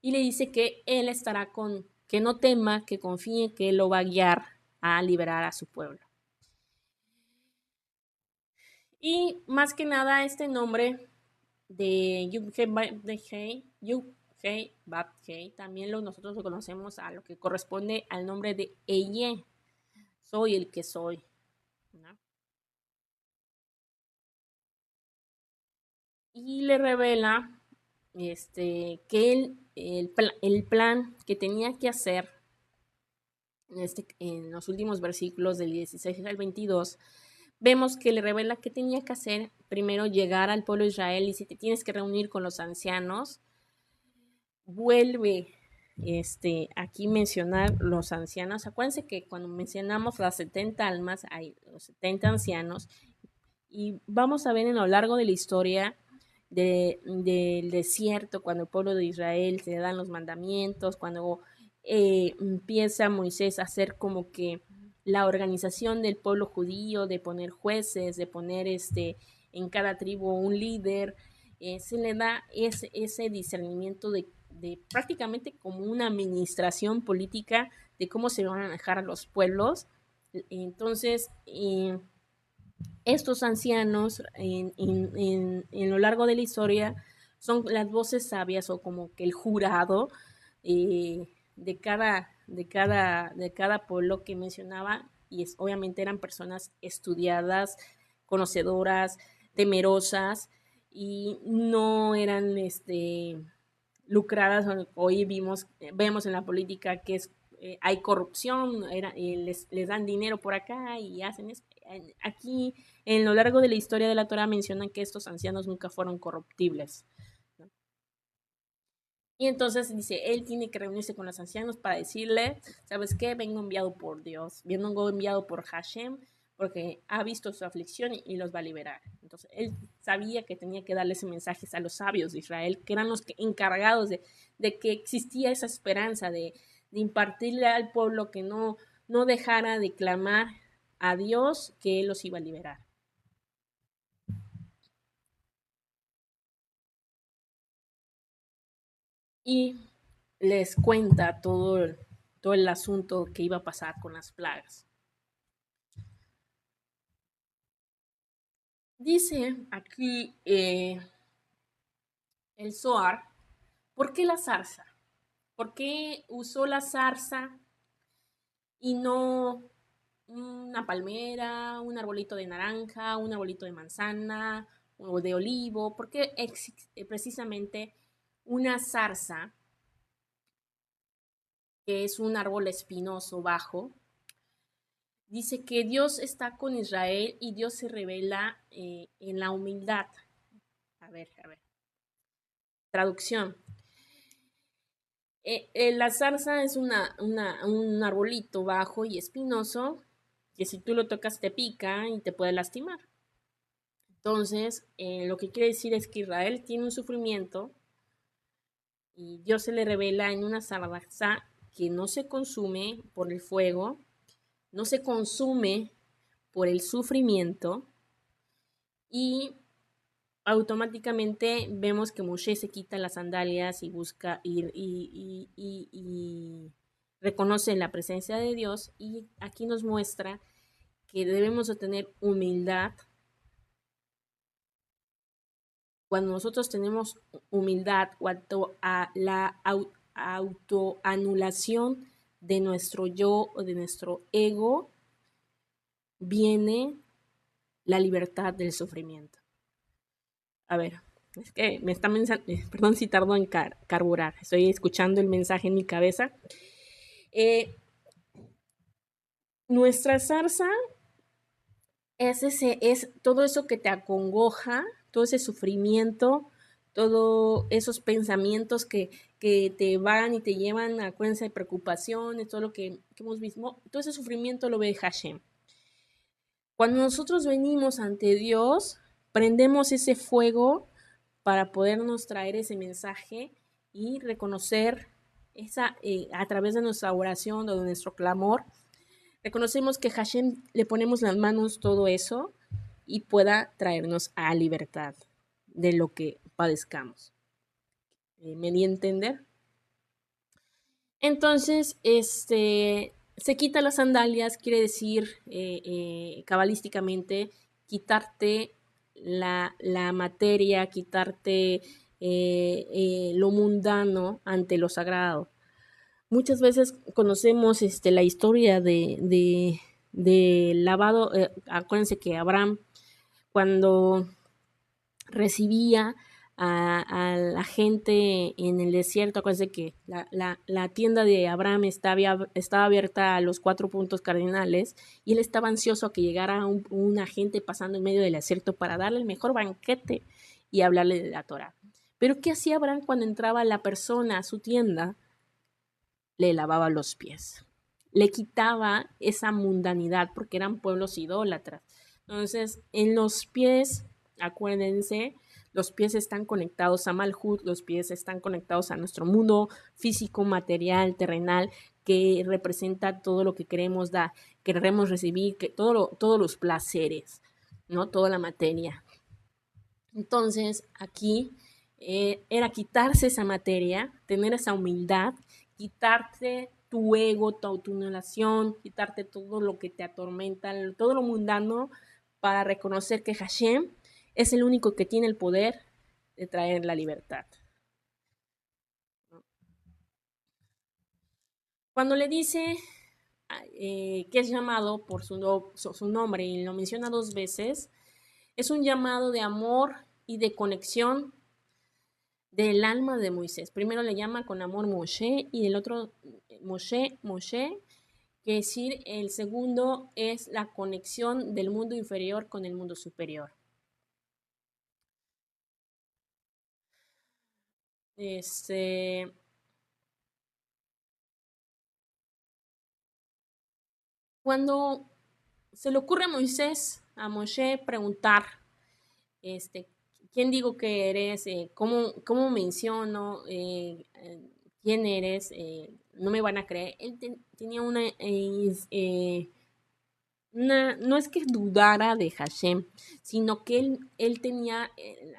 Y le dice que él estará que no tema, que confíe que él lo va a guiar a liberar a su pueblo. Y más que nada este nombre de Yud-Heh también nosotros lo conocemos a lo que corresponde al nombre de Eye, soy el que soy, ¿no? Y le revela que el plan que tenía que hacer en los últimos versículos del 16 al 22, vemos que le revela que tenía que hacer primero llegar al pueblo de Israel y si te tienes que reunir con los ancianos, vuelve aquí mencionar los ancianos. Acuérdense que cuando mencionamos las 70 almas, hay los 70 ancianos y vamos a ver en lo largo de la historia del desierto, cuando el pueblo de Israel se dan los mandamientos, cuando empieza Moisés a hacer como que la organización del pueblo judío, de poner jueces, de poner en cada tribu un líder, se le da ese discernimiento de prácticamente como una administración política de cómo se van a manejar a los pueblos. Entonces, estos ancianos en lo largo de la historia son las voces sabias o como que el jurado de cada pueblo que mencionaba y obviamente eran personas estudiadas, conocedoras, temerosas y no eran lucradas. Hoy vemos en la política que hay corrupción, les dan dinero por acá y hacen eso. Aquí, en lo largo de la historia de la Torah, mencionan que estos ancianos nunca fueron corruptibles, ¿no? Y entonces dice, él tiene que reunirse con los ancianos para decirle, ¿sabes qué? Vengo enviado por Dios, vengo enviado por Hashem, porque ha visto su aflicción y los va a liberar. Entonces, él sabía que tenía que darle ese mensaje a los sabios de Israel, que eran los encargados de que existía esa esperanza, de impartirle al pueblo que no dejara de clamar a Dios, que él los iba a liberar. Y les cuenta todo el asunto que iba a pasar con las plagas. Dice aquí el Zohar, ¿por qué la zarza? ¿Por qué usó la zarza y no una palmera, un arbolito de naranja, un arbolito de manzana o de olivo? ¿Por qué precisamente una zarza, que es un árbol espinoso bajo? Dice que Dios está con Israel y Dios se revela en la humildad. A ver. Traducción. La zarza es un arbolito bajo y espinoso que si tú lo tocas te pica y te puede lastimar. Entonces, lo que quiere decir es que Israel tiene un sufrimiento y Dios se le revela en una zarza que no se consume por el fuego, no se consume por el sufrimiento y automáticamente vemos que Moshe se quita las sandalias y busca ir y reconoce la presencia de Dios, y aquí nos muestra que debemos de tener humildad. Cuando nosotros tenemos humildad cuanto a la autoanulación de nuestro yo o de nuestro ego, viene la libertad del sufrimiento. A ver, es que me está perdón si tardo en carburar, estoy escuchando el mensaje en mi cabeza. Nuestra zarza es todo eso que te acongoja, todo ese sufrimiento, todos esos pensamientos que te van y te llevan a cuenta de preocupaciones, todo lo que hemos visto, todo ese sufrimiento lo ve Hashem. Cuando nosotros venimos ante Dios, prendemos ese fuego para podernos traer ese mensaje y reconocer a través de nuestra oración o de nuestro clamor, reconocemos que Hashem le ponemos las manos todo eso y pueda traernos a libertad de lo que padezcamos. ¿Me di a entender? Entonces, se quita las sandalias, quiere decir cabalísticamente quitarte la materia, quitarte lo mundano ante lo sagrado. Muchas veces conocemos la historia de lavado. Acuérdense que Abraham, cuando recibía a la gente en el desierto, acuérdense que la tienda de Abraham estaba abierta a los 4 puntos cardinales, y él estaba ansioso a que llegara una gente pasando en medio del desierto para darle el mejor banquete y hablarle de la Torah. Pero ¿qué hacía Abraham cuando entraba la persona a su tienda? Le lavaba los pies, le quitaba esa mundanidad, porque eran pueblos idólatras. Entonces, en los pies, acuérdense, los pies están conectados a Malhut, los pies están conectados a nuestro mundo físico, material, terrenal, que representa todo lo que queremos dar, queremos recibir, todos los placeres, ¿no? Toda la materia. Entonces, aquí era quitarse esa materia, tener esa humildad, quitarte tu ego, tu autoanulación, quitarte todo lo que te atormenta, todo lo mundano, para reconocer que Hashem es el único que tiene el poder de traer la libertad. Cuando le dice que es llamado por su nombre y lo menciona 2 veces, es un llamado de amor y de conexión del alma de Moisés. Primero le llama con amor Moshe, y el otro Moshe, que decir, el segundo es la conexión del mundo inferior con el mundo superior. Cuando se le ocurre a Moshe preguntar, ¿quién digo que eres? ¿Cómo menciono? ¿Quién eres? No me van a creer. Él tenía no es que dudara de Hashem, sino que él tenía,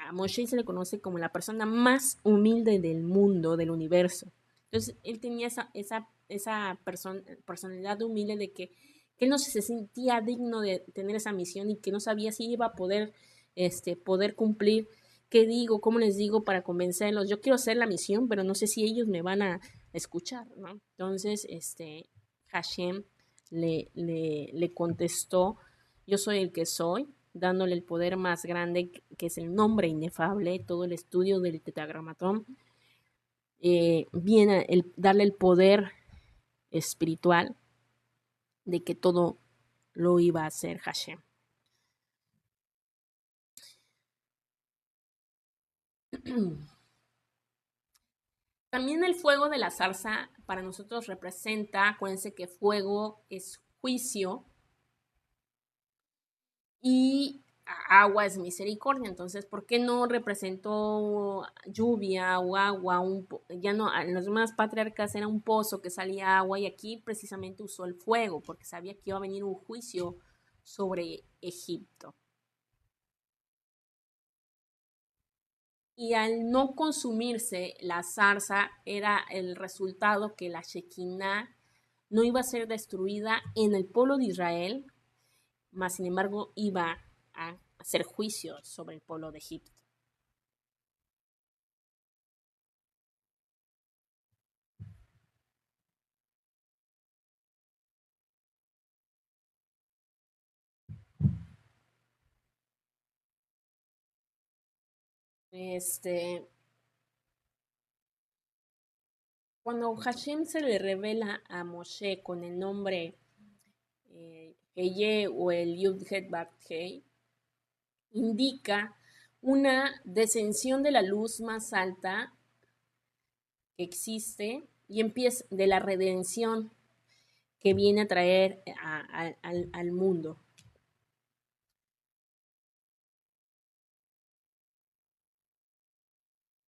a Moshe se le conoce como la persona más humilde del mundo, del universo. Entonces, él tenía esa personalidad humilde de que él no se sentía digno de tener esa misión, y que no sabía si iba a poder cumplir. ¿Qué digo? ¿Cómo les digo para convencerlos? Yo quiero hacer la misión, pero no sé si ellos me van a escuchar, ¿no? Entonces, Hashem le contestó: yo soy el que soy, dándole el poder más grande, que es el nombre inefable. Todo el estudio del tetragramatón viene darle el poder espiritual de que todo lo iba a hacer Hashem. También el fuego de la zarza para nosotros representa, acuérdense que fuego es juicio y agua es misericordia. Entonces, ¿por qué no representó lluvia o agua? Ya no, en las demás patriarcas era un pozo que salía agua, y aquí precisamente usó el fuego porque sabía que iba a venir un juicio sobre Egipto. Y al no consumirse la zarza, era el resultado que la Shekinah no iba a ser destruida en el pueblo de Israel, mas sin embargo iba a hacer juicio sobre el pueblo de Egipto. Este, Cuando Hashem se le revela a Moshe con el nombre Heye o el Yud-Het Bat-Hei, indica una descensión de la luz más alta que existe y empieza de la redención que viene a traer al mundo.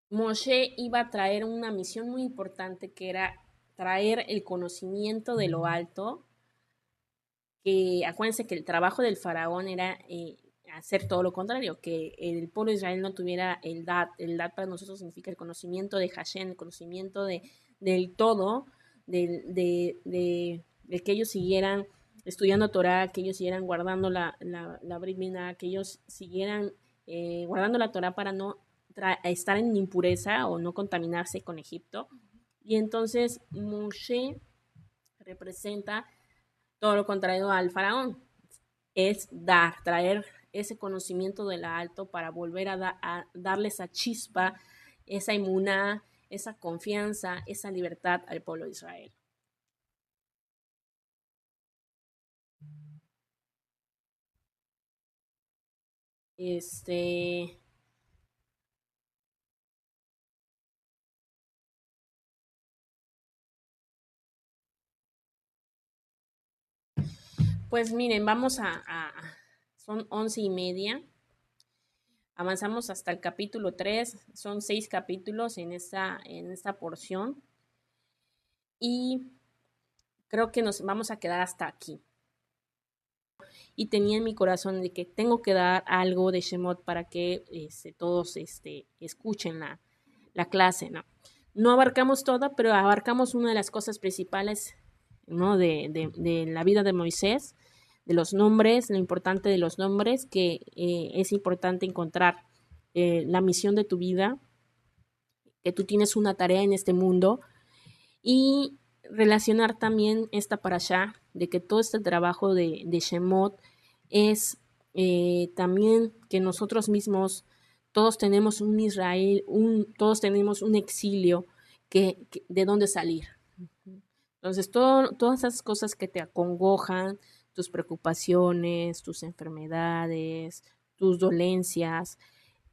Moshe iba a traer una misión muy importante que era traer el conocimiento de lo alto, que acuérdense que el trabajo del faraón era hacer todo lo contrario, que el pueblo de Israel no tuviera el dat para nosotros significa el conocimiento de Hashem, el conocimiento del todo, de que ellos siguieran estudiando Torah, que ellos siguieran guardando la Brit Milá, que ellos siguieran guardando la Torah para no estar en impureza o no contaminarse con Egipto. Y entonces Moshe representa todo lo contrario al faraón, es traer ese conocimiento de la alto para volver a darle esa chispa, esa inmunidad, esa confianza, esa libertad al pueblo de Israel. Este, pues miren, son 11:30. Avanzamos hasta el capítulo 3, son 6 capítulos en esta porción y creo que nos vamos a quedar hasta aquí. Y tenía en mi corazón de que tengo que dar algo de Shemot para que todos escuchen la clase, ¿no? No abarcamos toda, pero abarcamos una de las cosas principales, ¿no? de la vida de Moisés, de los nombres, lo importante de los nombres, que es importante encontrar la misión de tu vida, que tú tienes una tarea en este mundo y relacionar también esta parashá de que todo este trabajo de Shemot es también que nosotros mismos todos tenemos un Israel, todos tenemos un exilio de dónde salir. Entonces, todas esas cosas que te acongojan, tus preocupaciones, tus enfermedades, tus dolencias,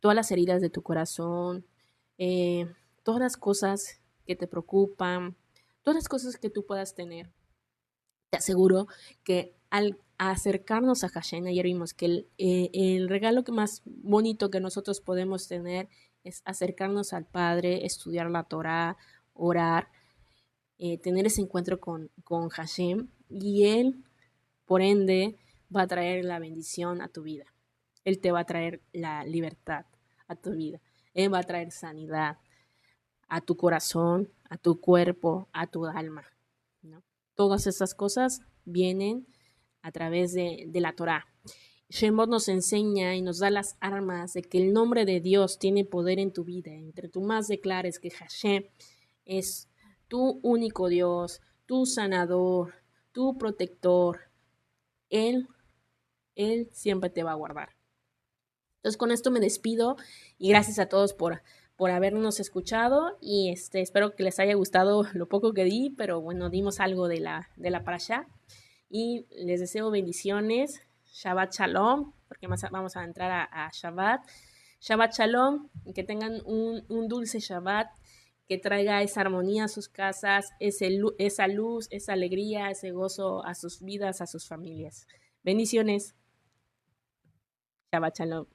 todas las heridas de tu corazón, eh, todas las cosas que te preocupan, todas las cosas que tú puedas tener. Te aseguro que al acercarnos a Hashem, ayer vimos que el regalo más bonito que nosotros podemos tener es acercarnos al Padre, estudiar la Torah, orar, tener ese encuentro con Hashem y Él, por ende, va a traer la bendición a tu vida. Él te va a traer la libertad a tu vida. Él va a traer sanidad a tu corazón, a tu cuerpo, a tu alma, ¿no? Todas esas cosas vienen a través de la Torah. Shemot nos enseña y nos da las armas de que el nombre de Dios tiene poder en tu vida. Entre tú más declares que Hashem es tu único Dios, tu sanador, tu protector, Él, Él siempre te va a guardar. Entonces con esto me despido y gracias a todos por habernos escuchado y espero que les haya gustado lo poco que di, pero bueno, dimos algo de la parashá y les deseo bendiciones, Shabbat Shalom, porque vamos a entrar a Shabbat. Shabbat Shalom, y que tengan un dulce Shabbat, que traiga esa armonía a sus casas, esa luz, esa alegría, ese gozo a sus vidas, a sus familias. Bendiciones. Shabbat Shalom.